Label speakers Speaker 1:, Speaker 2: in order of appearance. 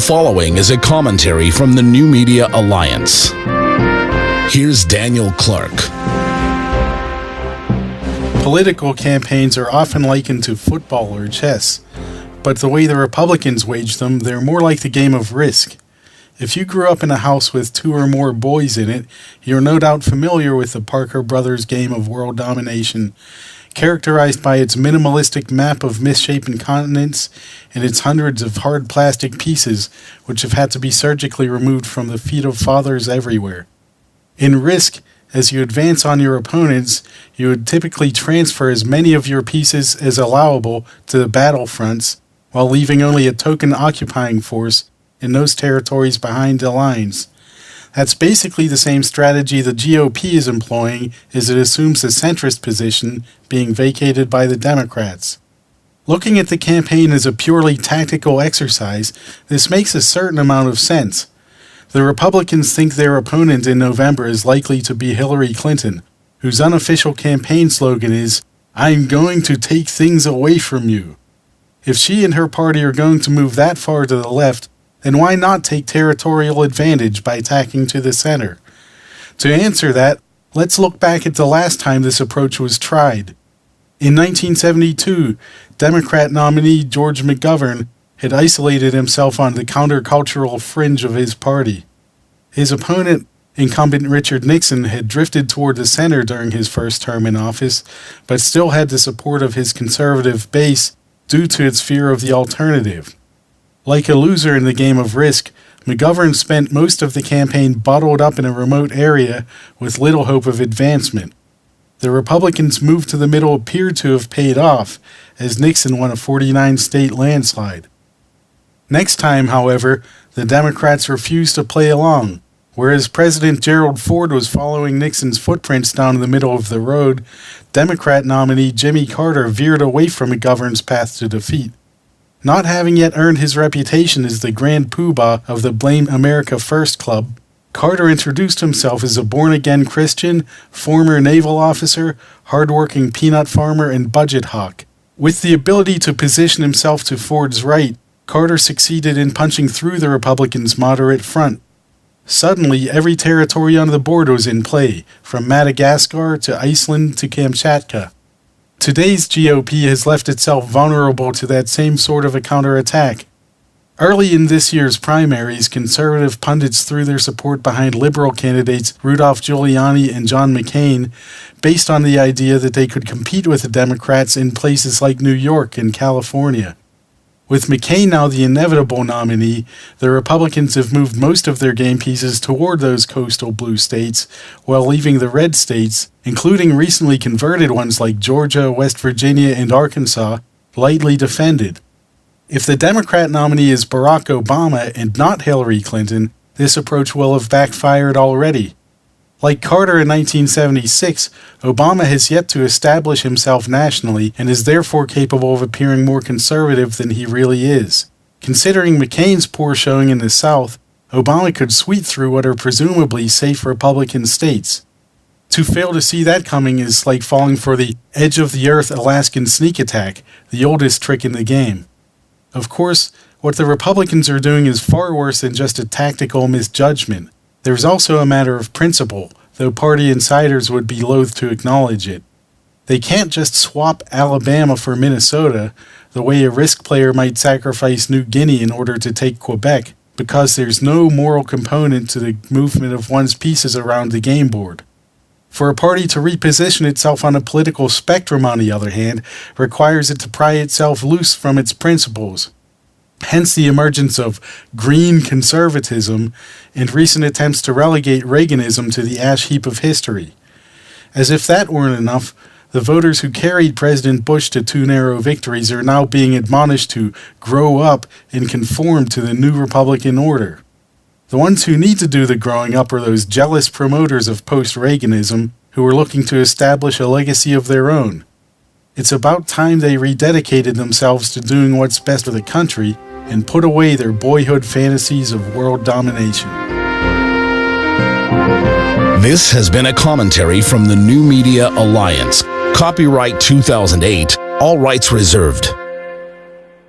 Speaker 1: following is a commentary from the New Media Alliance. Here's Daniel Clark.
Speaker 2: Political campaigns are often likened to football or chess, but the way the Republicans wage them, they're more like the game of Risk. If you grew up in a house with 2 or more boys in it, you're no doubt familiar with the Parker Brothers game of world domination, characterized by its minimalistic map of misshapen continents and its hundreds of hard plastic pieces which have had to be surgically removed from the feet of fathers everywhere. In Risk, as you advance on your opponents, you would typically transfer as many of your pieces as allowable to the battlefronts, while leaving only a token occupying force in those territories behind the lines. That's basically the same strategy the GOP is employing as it assumes the centrist position being vacated by the Democrats. Looking at the campaign as a purely tactical exercise, this makes a certain amount of sense. The Republicans think their opponent in November is likely to be Hillary Clinton, whose unofficial campaign slogan is, "I'm going to take things away from you." If she and her party are going to move that far to the left, then why not take territorial advantage by tacking to the center? To answer that, let's look back at the last time this approach was tried. In 1972, Democrat nominee George McGovern had isolated himself on the countercultural fringe of his party. His opponent, incumbent Richard Nixon, had drifted toward the center during his first term in office, but still had the support of his conservative base due to its fear of the alternative. Like a loser in the game of Risk, McGovern spent most of the campaign bottled up in a remote area with little hope of advancement. The Republicans' move to the middle appeared to have paid off, as Nixon won a 49-state landslide. Next time, however, the Democrats refused to play along. Whereas President Gerald Ford was following Nixon's footprints down the middle of the road, Democrat nominee Jimmy Carter veered away from McGovern's path to defeat. Not having yet earned his reputation as the grand poobah of the Blame America First Club, Carter introduced himself as a born-again Christian, former naval officer, hard-working peanut farmer, and budget hawk. With the ability to position himself to Ford's right, Carter succeeded in punching through the Republicans' moderate front. Suddenly, every territory on the board was in play, from Madagascar to Iceland to Kamchatka. Today's GOP has left itself vulnerable to that same sort of a counterattack. Early in this year's primaries, conservative pundits threw their support behind liberal candidates Rudolph Giuliani and John McCain, based on the idea that they could compete with the Democrats in places like New York and California. With McCain now the inevitable nominee, the Republicans have moved most of their game pieces toward those coastal blue states, while leaving the red states, including recently converted ones like Georgia, West Virginia, and Arkansas, lightly defended. If the Democrat nominee is Barack Obama and not Hillary Clinton, this approach will have backfired already. Like Carter in 1976, Obama has yet to establish himself nationally and is therefore capable of appearing more conservative than he really is. Considering McCain's poor showing in the South, Obama could sweep through what are presumably safe Republican states. To fail to see that coming is like falling for the edge-of-the-earth Alaskan sneak attack, the oldest trick in the game. Of course, what the Republicans are doing is far worse than just a tactical misjudgment. There's also a matter of principle, though party insiders would be loath to acknowledge it. They can't just swap Alabama for Minnesota, the way a Risk player might sacrifice New Guinea in order to take Quebec, because there's no moral component to the movement of one's pieces around the game board. For a party to reposition itself on a political spectrum, on the other hand, requires it to pry itself loose from its principles. Hence the emergence of green conservatism and recent attempts to relegate Reaganism to the ash heap of history. As if that weren't enough, the voters who carried President Bush to 2 narrow victories are now being admonished to grow up and conform to the new Republican order. The ones who need to do the growing up are those jealous promoters of post-Reaganism who are looking to establish a legacy of their own. It's about time they rededicated themselves to doing what's best for the country and put away their boyhood fantasies of world domination.
Speaker 1: This has been a commentary from the New Media Alliance. Copyright 2008, all rights reserved.